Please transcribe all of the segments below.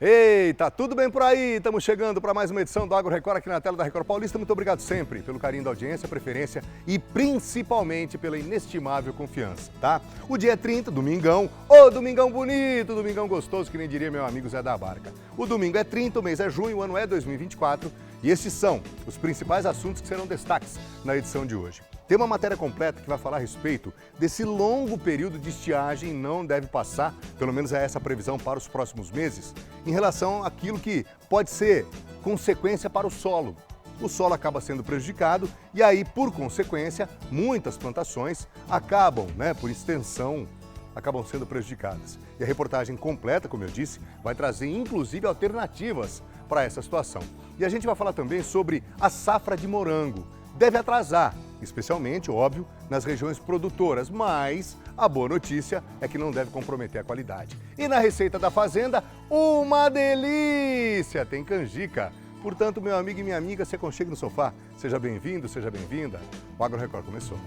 Eita, tudo bem por aí? Estamos chegando para mais uma edição do Agro Record aqui na tela da Record Paulista. Muito obrigado sempre pelo carinho da audiência, preferência e principalmente pela inestimável confiança, tá? O dia é 30, domingão. Ô, domingão bonito, domingão gostoso, que nem diria meu amigo Zé da Barca. O domingo é 30, o mês é junho, o ano é 2024 e esses são os principais assuntos que serão destaques na edição de hoje. Tem uma matéria completa que vai falar a respeito desse longo período de estiagem, não deve passar, pelo menos é essa a previsão para os próximos meses, em relação àquilo que pode ser consequência para o solo. O solo acaba sendo prejudicado e aí, por consequência, muitas plantações acabam, por extensão, acabam sendo prejudicadas. E a reportagem completa, como eu disse, vai trazer inclusive alternativas para essa situação. E a gente vai falar também sobre a safra de morango. Deve atrasar, especialmente, óbvio, nas regiões produtoras, mas a boa notícia é que não deve comprometer a qualidade. E na receita da fazenda, uma delícia! Tem canjica. Portanto, meu amigo e minha amiga, se aconchegue no sofá. Seja bem-vindo, seja bem-vinda. O Agro Record começou.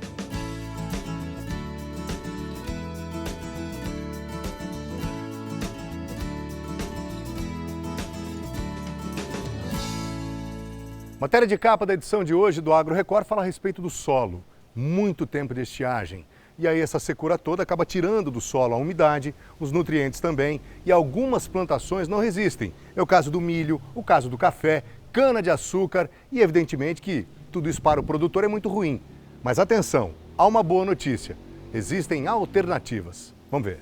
Matéria de capa da edição de hoje do Agro Record fala a respeito do solo. Muito tempo de estiagem. E aí essa secura toda acaba tirando do solo a umidade, os nutrientes também, e algumas plantações não resistem. É o caso do milho, o caso do café, cana-de-açúcar e evidentemente que tudo isso para o produtor é muito ruim. Mas atenção, há uma boa notícia. Existem alternativas. Vamos ver.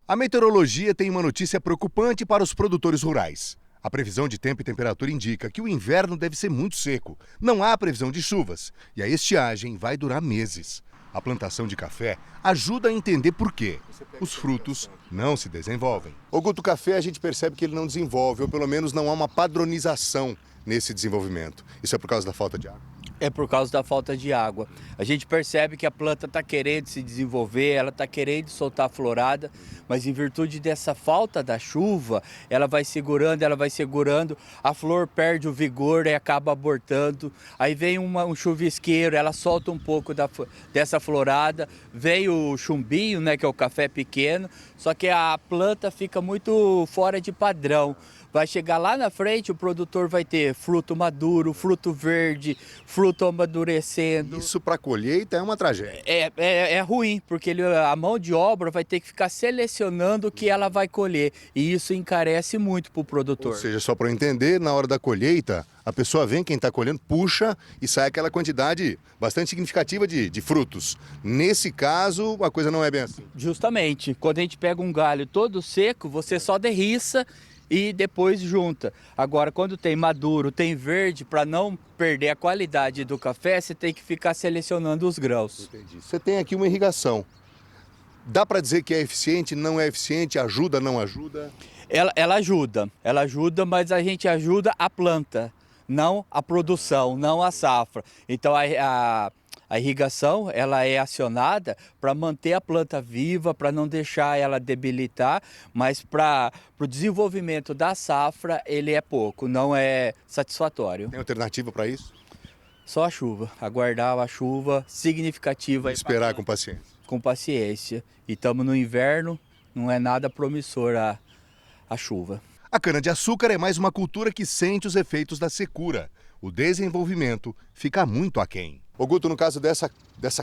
A meteorologia tem uma notícia preocupante para os produtores rurais. A previsão de tempo e temperatura indica que o inverno deve ser muito seco. Não há previsão de chuvas e a estiagem vai durar meses. A plantação de café ajuda a entender por quê. Os frutos não se desenvolvem. O Guto, café a gente percebe que ele não desenvolve, ou pelo menos não há uma padronização nesse desenvolvimento. Isso é por causa da falta de água? É por causa da falta de água. A gente percebe que a planta está querendo se desenvolver, ela está querendo soltar a florada, mas em virtude dessa falta da chuva, ela vai segurando, a flor perde o vigor e acaba abortando. Aí vem um chuvisqueiro, ela solta um pouco dessa florada, vem o chumbinho, que é o café pequeno, só que a planta fica muito fora de padrão. Vai chegar lá na frente, o produtor vai ter fruto maduro, fruto verde, fruto amadurecendo. Isso para colheita é uma tragédia. É ruim, porque a mão de obra vai ter que ficar selecionando o que ela vai colher. E isso encarece muito para o produtor. Ou seja, só para eu entender, na hora da colheita, a pessoa vem, quem está colhendo, puxa e sai aquela quantidade bastante significativa de frutos. Nesse caso, a coisa não é bem assim. Justamente. Quando a gente pega um galho todo seco, você só derriça e depois junta. Agora, quando tem maduro, tem verde, para não perder a qualidade do café, você tem que ficar selecionando os grãos. Entendi. Você tem aqui uma irrigação. Dá para dizer que é eficiente, não é eficiente, ajuda, não ajuda? Ela ajuda, mas a gente ajuda a planta, não a produção, não a safra. Então, a irrigação, ela é acionada para manter a planta viva, para não deixar ela debilitar, mas para o desenvolvimento da safra, ele é pouco, não é satisfatório. Tem alternativa para isso? Só a chuva, aguardar a chuva significativa. Esperar com paciência. Com paciência. E estamos no inverno, não é nada promissor a chuva. A cana-de-açúcar é mais uma cultura que sente os efeitos da secura. O desenvolvimento fica muito aquém. Ô Guto, no caso dessa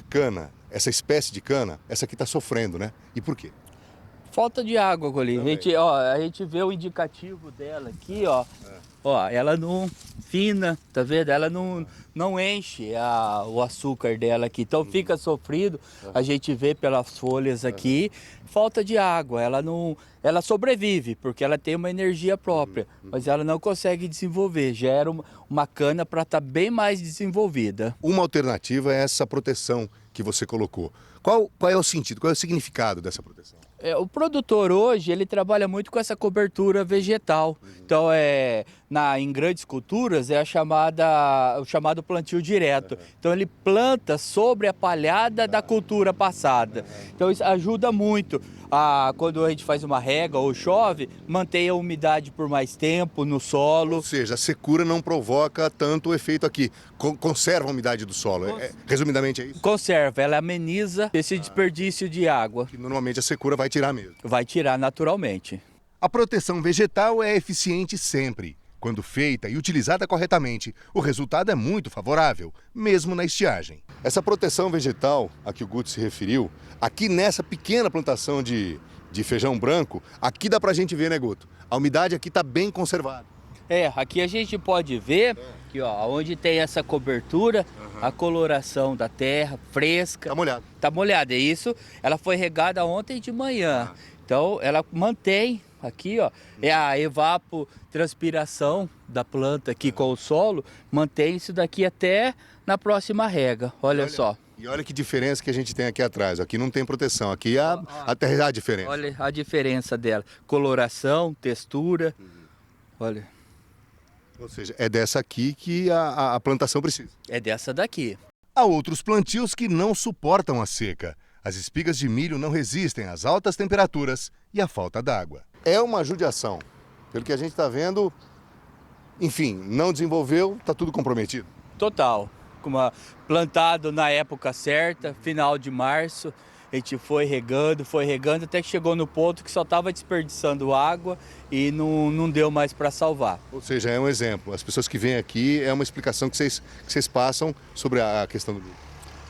cana, essa espécie de cana, essa aqui está sofrendo, né? E por quê? Falta de água, Golinho. A gente vê o indicativo dela aqui, ó. Ó, ela não fina, tá vendo? Ela não enche o açúcar dela aqui. Então fica sofrido, a gente vê pelas folhas aqui. Falta de água, ela sobrevive, porque ela tem uma energia própria, mas ela não consegue desenvolver. Gera uma cana para estar bem mais desenvolvida. Uma alternativa é essa proteção que você colocou. Qual é o sentido, qual é o significado dessa proteção? O produtor hoje, ele trabalha muito com essa cobertura vegetal. Então, em grandes culturas, é o chamado plantio direto. Então, ele planta sobre a palhada da cultura passada. Então, isso ajuda muito. Quando a gente faz uma rega ou chove, mantém a umidade por mais tempo no solo. Ou seja, a secura não provoca tanto o efeito aqui. Conserva a umidade do solo. Resumidamente é isso? Conserva, ela ameniza esse desperdício de água. Que normalmente a secura vai tirar mesmo. Vai tirar naturalmente. A proteção vegetal é eficiente sempre. Quando feita e utilizada corretamente, o resultado é muito favorável, mesmo na estiagem. Essa proteção vegetal a que o Guto se referiu, aqui nessa pequena plantação de feijão branco, aqui dá pra gente ver, né, Guto? A umidade aqui está bem conservada. Aqui a gente pode ver que onde tem essa cobertura, a coloração da terra fresca. Tá molhado. Tá molhada, é isso. Ela foi regada ontem de manhã. Então ela mantém aqui, é a evapotranspiração da planta aqui com o solo, mantém isso daqui até na próxima rega. Olha só. E olha que diferença que a gente tem aqui atrás. Aqui não tem proteção, aqui a terra é a diferença. Olha a diferença dela. Coloração, textura. Olha. Ou seja, é dessa aqui que a plantação precisa. É dessa daqui. Há outros plantios que não suportam a seca. As espigas de milho não resistem às altas temperaturas e à falta d'água. É uma judiação. Pelo que a gente está vendo, enfim, não desenvolveu, está tudo comprometido. Total. Plantado na época certa, final de março. A gente foi regando, até que chegou no ponto que só estava desperdiçando água e não deu mais para salvar. Ou seja, é um exemplo. As pessoas que vêm aqui, é uma explicação que vocês passam sobre a questão do milho.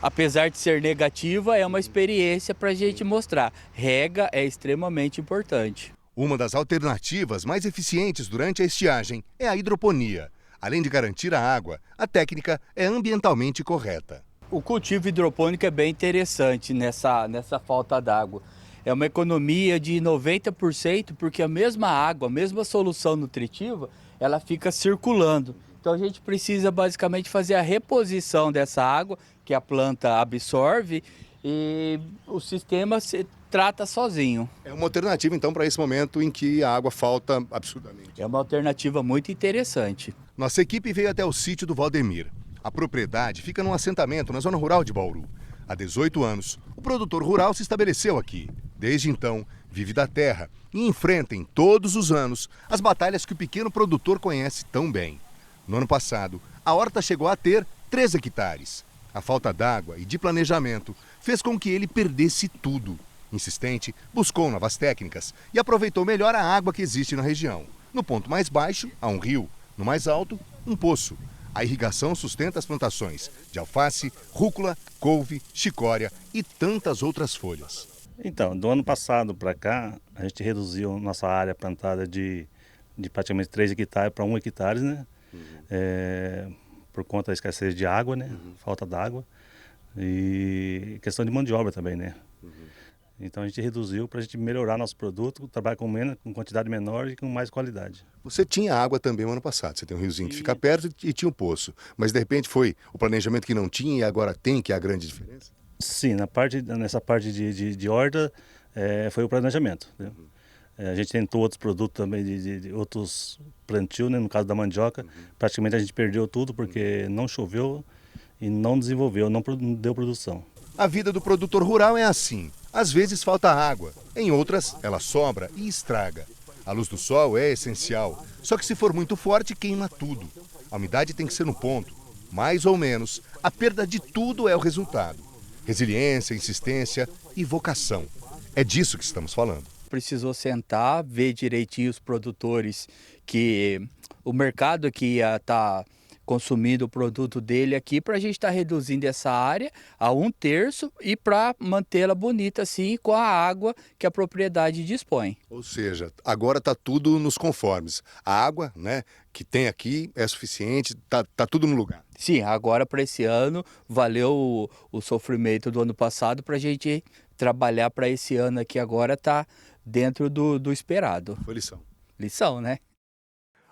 Apesar de ser negativa, é uma experiência para a gente mostrar. Rega é extremamente importante. Uma das alternativas mais eficientes durante a estiagem é a hidroponia. Além de garantir a água, a técnica é ambientalmente correta. O cultivo hidropônico é bem interessante nessa falta d'água. É uma economia de 90%, porque a mesma água, a mesma solução nutritiva, ela fica circulando. Então a gente precisa basicamente fazer a reposição dessa água que a planta absorve e o sistema se trata sozinho. É uma alternativa então para esse momento em que a água falta absurdamente. É uma alternativa muito interessante. Nossa equipe veio até o sítio do Valdemir. A propriedade fica num assentamento na zona rural de Bauru. Há 18 anos, o produtor rural se estabeleceu aqui. Desde então, vive da terra e enfrenta em todos os anos as batalhas que o pequeno produtor conhece tão bem. No ano passado, a horta chegou a ter 3 hectares. A falta d'água e de planejamento fez com que ele perdesse tudo. Insistente, buscou novas técnicas e aproveitou melhor a água que existe na região. No ponto mais baixo, há um rio. No mais alto, um poço. A irrigação sustenta as plantações de alface, rúcula, couve, chicória e tantas outras folhas. Então, do ano passado para cá, a gente reduziu nossa área plantada de praticamente 3 hectares para 1 hectare, né? Por conta da escassez de água, né? Falta d'água e questão de mão de obra também, né? Então a gente reduziu para a gente melhorar nosso produto, trabalhar com quantidade menor e com mais qualidade. Você tinha água também no ano passado, você tem um riozinho que fica perto e tinha um poço, mas de repente foi o planejamento que não tinha e agora tem, que é a grande diferença? Sim, nessa parte de horta foi o planejamento, né? A gente tentou outros produtos também, de outros plantios, né? No caso da mandioca, praticamente a gente perdeu tudo porque não choveu e não desenvolveu, não deu produção. A vida do produtor rural é assim. Às vezes falta água, em outras ela sobra e estraga. A luz do sol é essencial, só que se for muito forte queima tudo. A umidade tem que ser no ponto. Mais ou menos, a perda de tudo é o resultado. Resiliência, insistência e vocação. É disso que estamos falando. Precisou sentar, ver direitinho os produtores, que o mercado que ia estar consumindo o produto dele aqui, para a gente estar reduzindo essa área a 1/3 e para mantê-la bonita assim com a água que a propriedade dispõe. Ou seja, agora está tudo nos conformes. A água, né, que tem aqui é suficiente, tá tudo no lugar. Sim, agora para esse ano valeu o sofrimento do ano passado para a gente trabalhar para esse ano aqui agora tá dentro do esperado. Foi lição. Lição, né?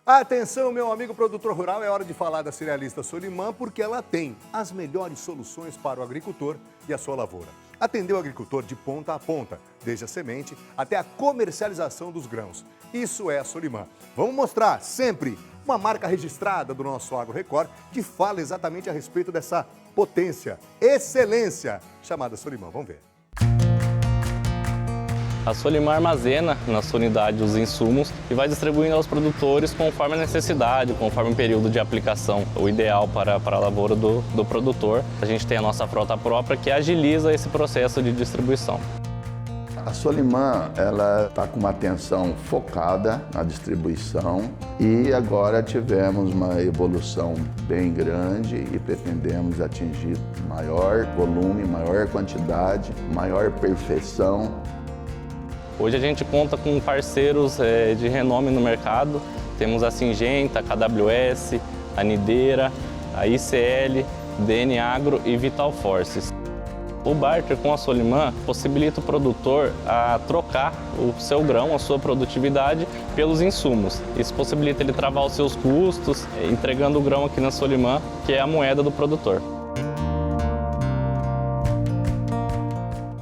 Atenção, meu amigo produtor rural, é hora de falar da cerealista Solimã, porque ela tem as melhores soluções para o agricultor e a sua lavoura. Atendeu o agricultor de ponta a ponta, desde a semente até a comercialização dos grãos. Isso é a Solimã. Vamos mostrar sempre uma marca registrada do nosso Agro Record que fala exatamente a respeito dessa potência, excelência, chamada Solimã. Vamos ver. A Solimã armazena na sua unidade os insumos e vai distribuindo aos produtores conforme a necessidade, conforme o período de aplicação, o ideal para a lavoura do produtor. A gente tem a nossa frota própria que agiliza esse processo de distribuição. A Solimã, ela está com uma atenção focada na distribuição e agora tivemos uma evolução bem grande e pretendemos atingir maior volume, maior quantidade, maior perfeição. Hoje a gente conta com parceiros de renome no mercado. Temos a Syngenta, a KWS, a Nideira, a ICL, DN Agro e Vital Forces. O barter com a Solimã possibilita o produtor a trocar o seu grão, a sua produtividade, pelos insumos. Isso possibilita ele travar os seus custos, entregando o grão aqui na Solimã, que é a moeda do produtor.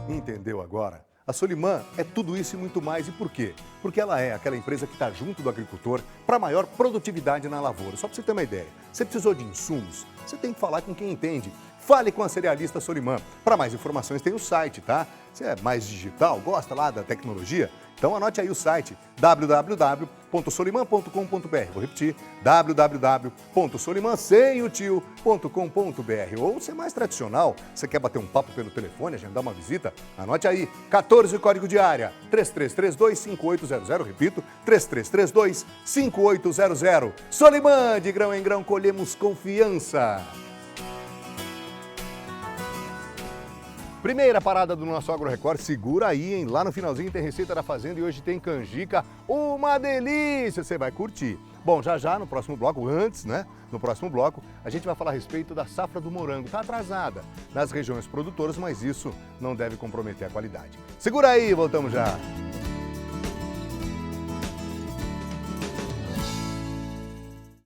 Entendeu agora? A Solimã é tudo isso e muito mais. E por quê? Porque ela é aquela empresa que está junto do agricultor para maior produtividade na lavoura. Só para você ter uma ideia, você precisou de insumos, você tem que falar com quem entende. Fale com a cerealista Solimã. Para mais informações tem o site, tá? Você é mais digital, gosta lá da tecnologia? Então anote aí o site www.soliman.com.br. Vou repetir, www.soliman.com.br. Ou ser mais tradicional, você quer bater um papo pelo telefone, agendar uma visita? Anote aí, 14 código de área, 3332-5800. Repito, 3332-5800. Solimã, de grão em grão, colhemos confiança. Primeira parada do nosso Agro Record, segura aí, hein? Lá no finalzinho tem receita da fazenda e hoje tem canjica, uma delícia, você vai curtir. Bom, já no próximo bloco, antes, né? No próximo bloco, a gente vai falar a respeito da safra do morango. Tá atrasada nas regiões produtoras, mas isso não deve comprometer a qualidade. Segura aí, voltamos já.